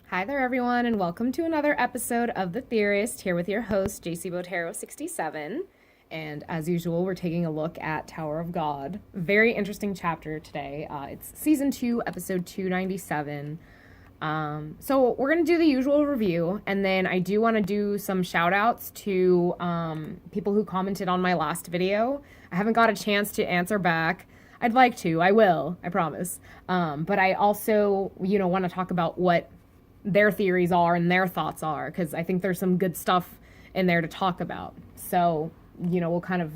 Hi there, everyone, and welcome to another episode of The Theorist, here with your host, JC 67. And as usual, we're taking a look at Tower of God. Very interesting chapter today. It's Season 2, Episode 297. So we're going to do the usual review, and then I do want to do some shout-outs to people who commented on my last video. I haven't got a chance to answer back. I'd like to. I will. I promise. But I also, want to talk about what their theories are and their thoughts are, because I think there's some good stuff in there to talk about. So, we'll kind of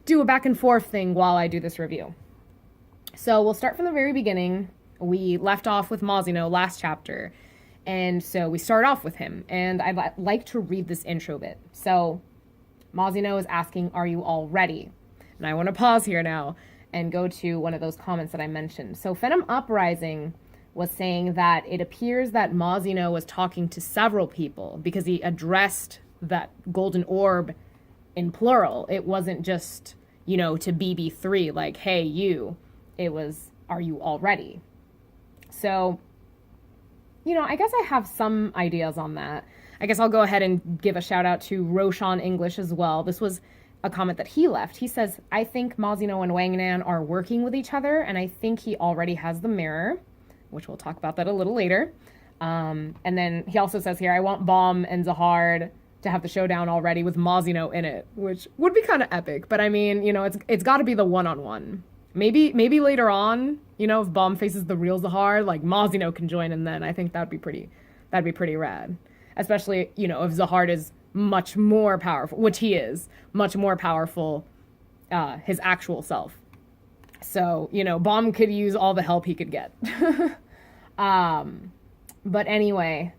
do a back and forth thing while I do this review. So we'll start from the very beginning. We left off with Mazino last chapter, and so we start off with him, and I'd like to read this intro bit. So Mazino is asking, are you all ready? And I want to pause here now and go to one of those comments that I mentioned. So Phenom Uprising was saying that it appears that Mazino was talking to several people because he addressed that golden orb in plural. It wasn't just, to BB3, like, hey, you. It was, are you all ready? So, I guess I have some ideas on that. I guess I'll go ahead and give a shout out to Roshan English as well. This was a comment that he left. He says, I think Mazino and Wangnan are working with each other, and I think he already has the mirror, which we'll talk about that a little later. And then he also says here, I want Bomb and Zahard to have the showdown already with Mazino in it, which would be kind of epic. But I mean, it's got to be the one-on-one. Maybe later on, if Bomb faces the real Zahard, like Mazino can join, and then I think that'd be pretty rad. Especially, if Zahard is much more powerful, which he is, much more powerful, his actual self. So, Bomb could use all the help he could get. But anyway,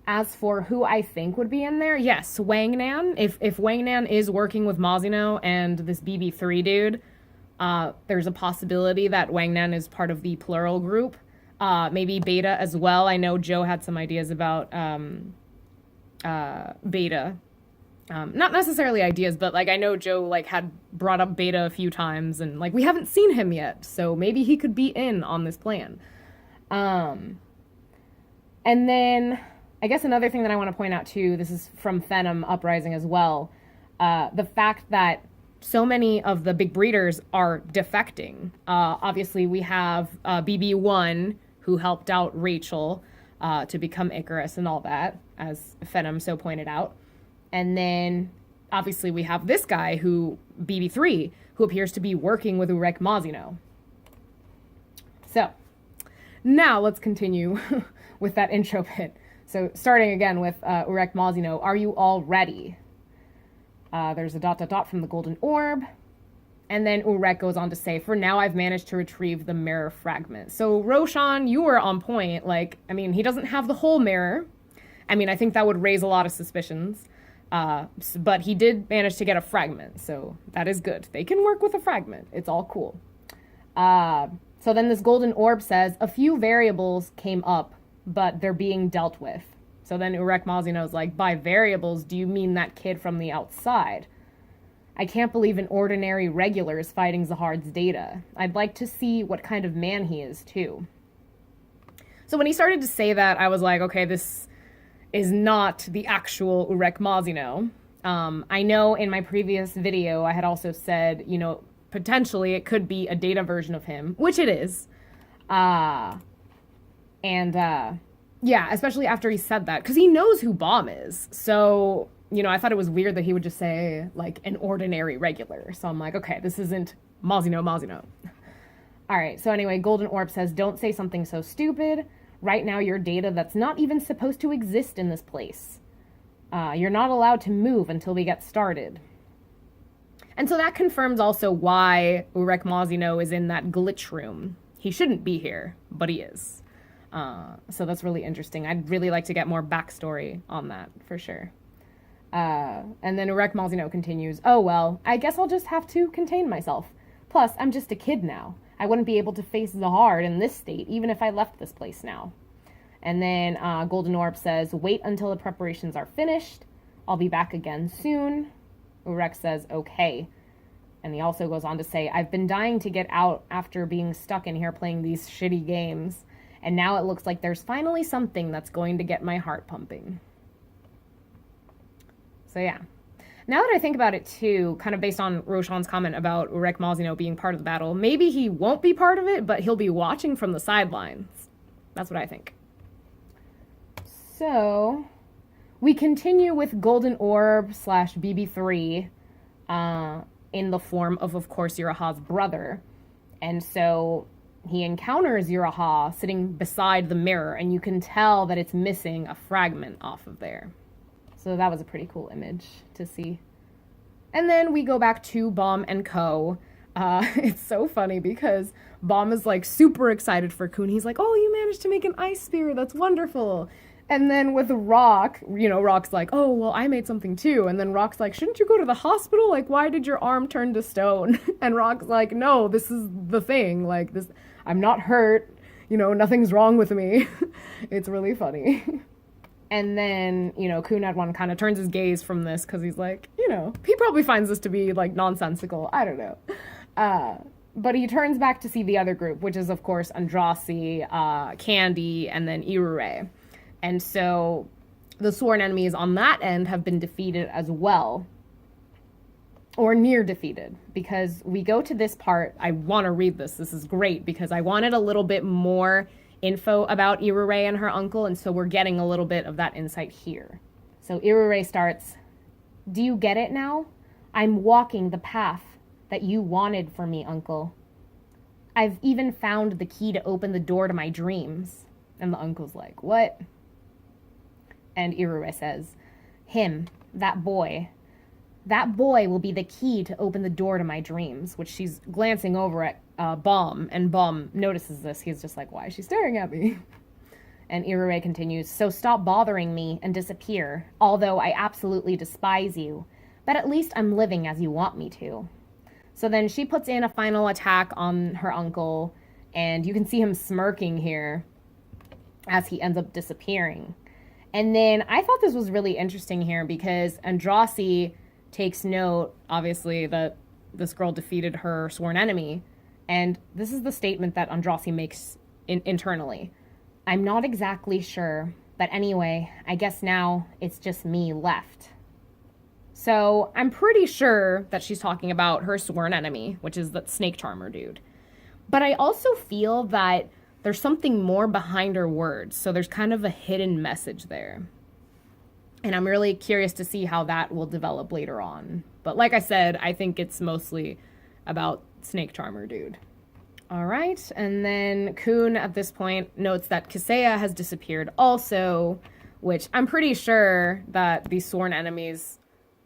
as for who I think would be in there, yes, Wangnan. If Wangnan is working with Mazino and this BB3 dude, there's a possibility that Wangnan is part of the plural group. Maybe Beta as well. I know Joe had some ideas about Beta. Not necessarily ideas, but I know Joe had brought up Beta a few times, and we haven't seen him yet, so maybe he could be in on this plan. And then I guess another thing that I want to point out too, this is from Phenom Uprising as well, the fact that so many of the big breeders are defecting. Obviously we have BB1 who helped out Rachel to become Icarus and all that, as Phenom so pointed out. And then, obviously, we have this guy, BB3, who appears to be working with Urek Mazino. So, now let's continue with that intro bit. So, starting again with Urek Mazino, are you all ready? There's a ... from the golden orb. And then Urek goes on to say, for now I've managed to retrieve the mirror fragment. So, Roshan, you were on point. He doesn't have the whole mirror. I think that would raise a lot of suspicions. But he did manage to get a fragment, so that is good. They can work with a fragment. It's all cool. So then this golden orb says, a few variables came up, but they're being dealt with. So then Urek Mazino's like, by variables, do you mean that kid from the outside? I can't believe an ordinary regular is fighting Zahard's data. I'd like to see what kind of man he is, too. So when he started to say that, I was like, okay, this is not the actual Urek Mazino. I know in my previous video I had also said, potentially it could be a data version of him, which it is. Yeah, especially after he said that, because he knows who Bomb is. So, I thought it was weird that he would just say, an ordinary regular. So I'm like, okay, this isn't Mazino. All right, so anyway, Golden Orb says, don't say something so stupid. Right now, you're data that's not even supposed to exist in this place. You're not allowed to move until we get started. And so that confirms also why Urek Mazino is in that glitch room. He shouldn't be here, but he is. So that's really interesting. I'd really like to get more backstory on that, for sure. And then Urek Mazino continues, oh, well, I guess I'll just have to contain myself. Plus, I'm just a kid now. I wouldn't be able to face Zahard in this state, even if I left this place now. And then Golden Orb says, wait until the preparations are finished. I'll be back again soon. Urek says, okay. And he also goes on to say, I've been dying to get out after being stuck in here playing these shitty games. And now it looks like there's finally something that's going to get my heart pumping. So yeah. Now that I think about it too, kind of based on Roshan's comment about Urek Malzino being part of the battle, maybe he won't be part of it, but he'll be watching from the sidelines. That's what I think. So, we continue with Golden Orb / BB3 in the form of course, Yuraha's brother. And so he encounters Yuraha sitting beside the mirror, and you can tell that it's missing a fragment off of there. So that was a pretty cool image to see. And then we go back to Bomb and Co. It's so funny because Bomb is like super excited for Kun. He's like, oh, you managed to make an ice spear. That's wonderful. And then with Rock, Rock's like, oh, well, I made something too. And then Rock's like, shouldn't you go to the hospital? Like, why did your arm turn to stone? And Rock's like, no, this is the thing. Like, this, I'm not hurt. Nothing's wrong with me. It's really funny. And then, Kun Edwan kind of turns his gaze from this because he's like, he probably finds this to be, like, nonsensical. I don't know. But he turns back to see the other group, which is, of course, Andrasi, Candy, and then Irure. And so the sworn enemies on that end have been defeated as well. Or near defeated. Because we go to this part. I want to read this. This is great because I wanted a little bit more info about Irure and her uncle, and so we're getting a little bit of that insight here. So Irure starts, do you get it now? I'm walking the path that you wanted for me, uncle. I've even found the key to open the door to my dreams. And the uncle's like, what? And Irure says, him, that boy will be the key to open the door to my dreams, which she's glancing over at Bomb, and Bomb notices this. He's just like, why is she staring at me? And Irure continues, so stop bothering me and disappear, although I absolutely despise you, but at least I'm living as you want me to. So then she puts in a final attack on her uncle, and you can see him smirking here as he ends up disappearing. And then I thought this was really interesting here because Andrasi takes note, obviously, that this girl defeated her sworn enemy. And this is the statement that Andrasi makes internally. I'm not exactly sure, but anyway, I guess now it's just me left. So I'm pretty sure that she's talking about her sworn enemy, which is that snake charmer dude. But I also feel that there's something more behind her words. So there's kind of a hidden message there. And I'm really curious to see how that will develop later on. But like I said, I think it's mostly about snake charmer dude. All right, and then Kun at this point notes that Kaseya has disappeared also, which I'm pretty sure that these sworn enemies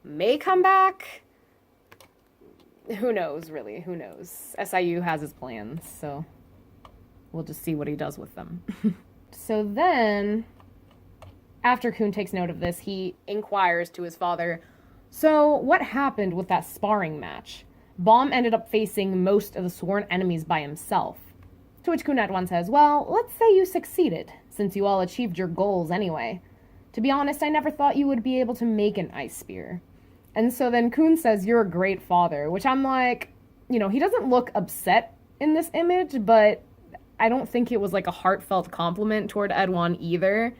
may come back. Who knows, really? Who knows? SIU has his plans, so we'll just see what he does with them. So then, after Kun takes note of this, he inquires to his father, so what happened with that sparring match? Bomb ended up facing most of the sworn enemies by himself. To which Kun Edwan says, well, let's say you succeeded, since you all achieved your goals anyway. To be honest, I never thought you would be able to make an ice spear. And so then Kun says, you're a great father, which I'm like, he doesn't look upset in this image, but I don't think it was like a heartfelt compliment toward Edwan either.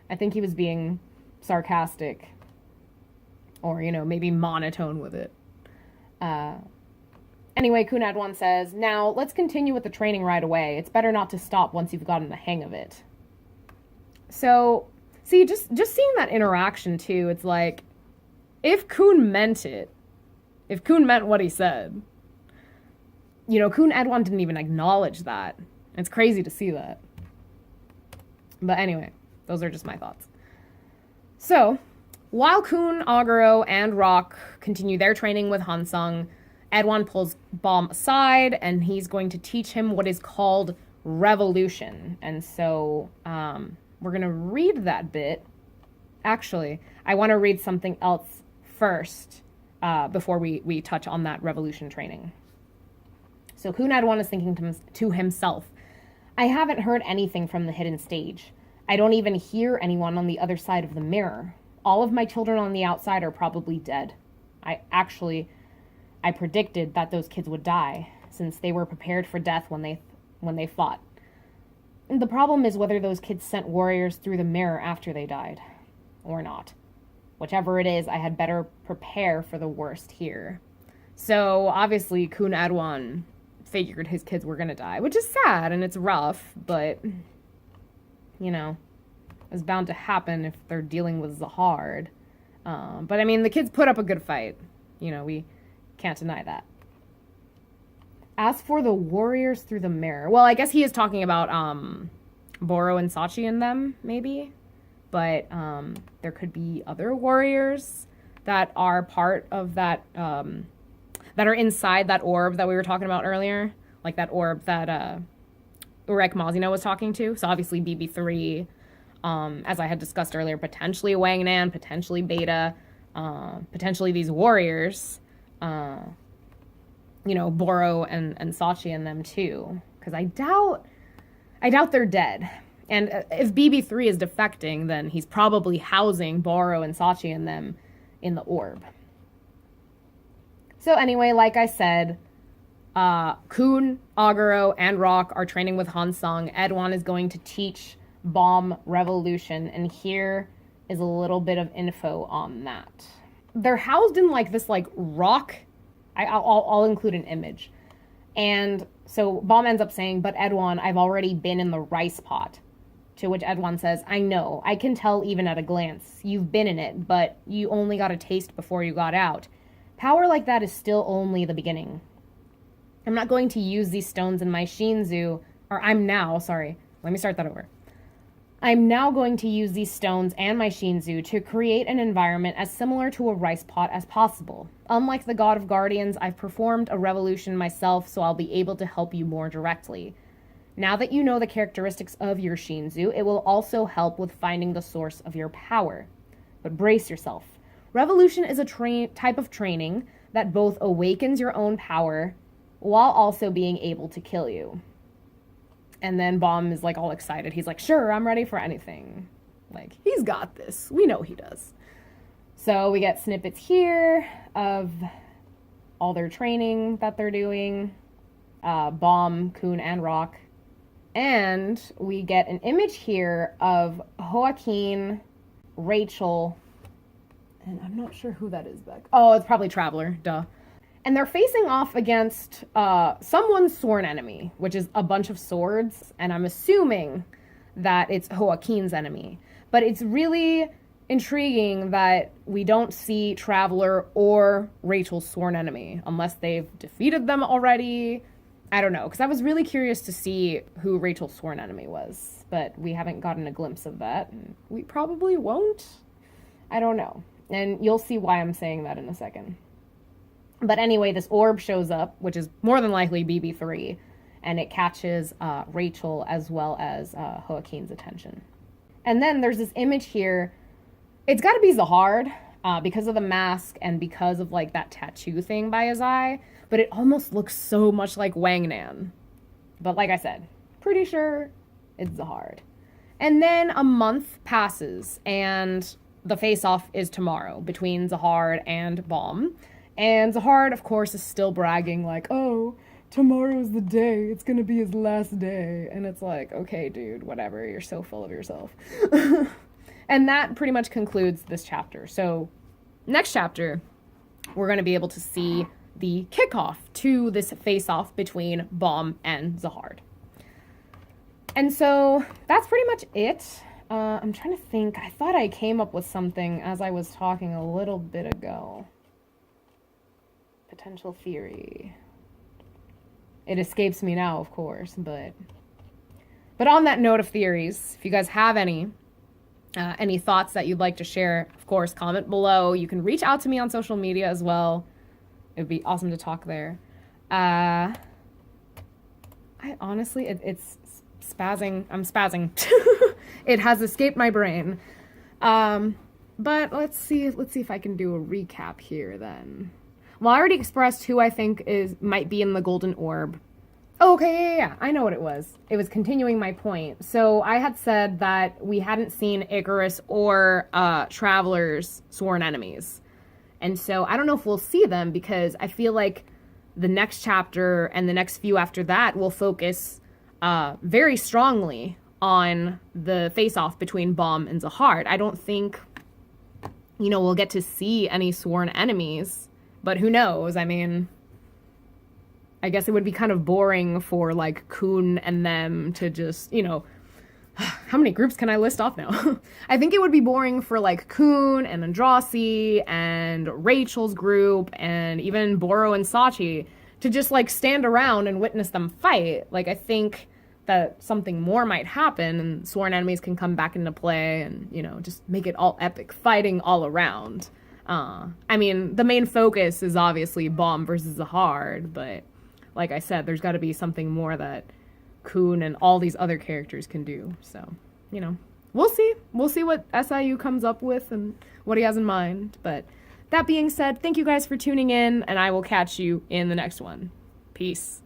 I think he was being sarcastic or, maybe monotone with it. Anyway, Kun Edwan says, now let's continue with the training right away. It's better not to stop once you've gotten the hang of it. So, see, just seeing that interaction too, it's like, if Kun meant it, if Kun meant what he said, Kun Edwan didn't even acknowledge that. It's crazy to see that. But anyway, those are just my thoughts. So, while Kun, Aguro, and Rock continue their training with Hansung, Edwan pulls Bomb aside, and he's going to teach him what is called revolution. And so, we're going to read that bit. Actually, I want to read something else first, before we touch on that revolution training. So Kun Edwan is thinking to himself, I haven't heard anything from the hidden stage. I don't even hear anyone on the other side of the mirror. All of my children on the outside are probably dead. I predicted that those kids would die, since they were prepared for death when they fought. The problem is whether those kids sent warriors through the mirror after they died or not. Whichever it is, I had better prepare for the worst here. So obviously Kun Edwan figured his kids were going to die, which is sad and it's rough, but, you know, it's bound to happen if they're dealing with Zahard. But I mean, the kids put up a good fight. You know, we can't deny that. As for the warriors through the mirror, well, I guess he is talking about Boro and Sachi and them, maybe. But there could be other warriors that are part of that, that are inside that orb that we were talking about earlier. Like that orb that Urek Mazino was talking to. So obviously BB3, as I had discussed earlier, potentially Wang Nan, potentially Beta, potentially these warriors, you know, Boro and Sachi and them too. Because I doubt they're dead. And if BB3 is defecting, then he's probably housing Boro and Sachi and them in the orb. So anyway, like I said, Kun, Aguro, and Rock are training with Hansung. Edwan is going to teach Bomb Revolution, and here is a little bit of info on that. They're housed in like this like rock. I'll include an image. And so Bomb ends up saying, "But Edwan, I've already been in the rice pot." To which Edwan says, "I know, I can tell even at a glance. You've been in it, but you only got a taste before you got out. Power like that is still only the beginning. I'm not going to use these stones in my Shinzu, let me start that over. I'm now going to use these stones and my Shinzu to create an environment as similar to a rice pot as possible. Unlike the God of Guardians, I've performed a revolution myself, so I'll be able to help you more directly. Now that you know the characteristics of your Shinzu, it will also help with finding the source of your power. But brace yourself. Revolution is a type of training that both awakens your own power while also being able to kill you." And then Bomb is like all excited. He's like, "Sure, I'm ready for anything." Like, he's got this. We know he does. So we get snippets here of all their training that they're doing. Bomb, Kun, and Rock. And we get an image here of Joaquin, Rachel, and I'm not sure who that is back. Oh, it's probably Traveler, duh. And they're facing off against someone's sworn enemy, which is a bunch of swords, and I'm assuming that it's Joaquin's enemy. But it's really intriguing that we don't see Traveler or Rachel's sworn enemy, unless they've defeated them already. I don't know, because I was really curious to see who Rachel's sworn enemy was, but we haven't gotten a glimpse of that, and we probably won't. I don't know. And you'll see why I'm saying that in a second. But anyway, this orb shows up, which is more than likely BB3, and it catches Rachel as well as Joaquin's attention. And then there's this image here. It's got to be Zahard because of the mask and because of like that tattoo thing by his eye, but it almost looks so much like Wang Nan. But like I said, pretty sure it's Zahard. And then a month passes, and the face-off is tomorrow between Zahard and Bomb. And Zahard, of course, is still bragging like, "Oh, tomorrow's the day. It's going to be his last day." And it's like, okay, dude, whatever. You're so full of yourself. And that pretty much concludes this chapter. So next chapter, we're going to be able to see the kickoff to this face-off between Bomb and Zahard. And so that's pretty much it. I'm trying to think. I thought I came up with something as I was talking a little bit ago. Potential theory. It escapes me now, of course, but on that note of theories, if you guys have any thoughts that you'd like to share, of course, comment below. You can reach out to me on social media as well. It would be awesome to talk there. I honestly, it's spazzing. I'm spazzing. It has escaped my brain. But let's see if I can do a recap here then. Well, I already expressed who I think might be in the golden orb. Oh, okay, yeah, I know what it was. It was continuing my point. So I had said that we hadn't seen Icarus or Traveler's sworn enemies. And so I don't know if we'll see them, because I feel like the next chapter and the next few after that will focus very strongly on the face-off between Bomb and Zahard. I don't think, we'll get to see any sworn enemies, but who knows? I mean, I guess it would be kind of boring for, like, Kuhn and them to just, how many groups can I list off now? I think it would be boring for, like, Kuhn and Andrasi and Rachel's group and even Boro and Sachi to just, like, stand around and witness them fight. Like, I think that something more might happen and sworn enemies can come back into play and, just make it all epic fighting all around. I mean, the main focus is obviously Bomb versus Zahard, but like I said, there's got to be something more that Kuhn and all these other characters can do. So, we'll see. We'll see what SIU comes up with and what he has in mind. But that being said, thank you guys for tuning in, and I will catch you in the next one. Peace.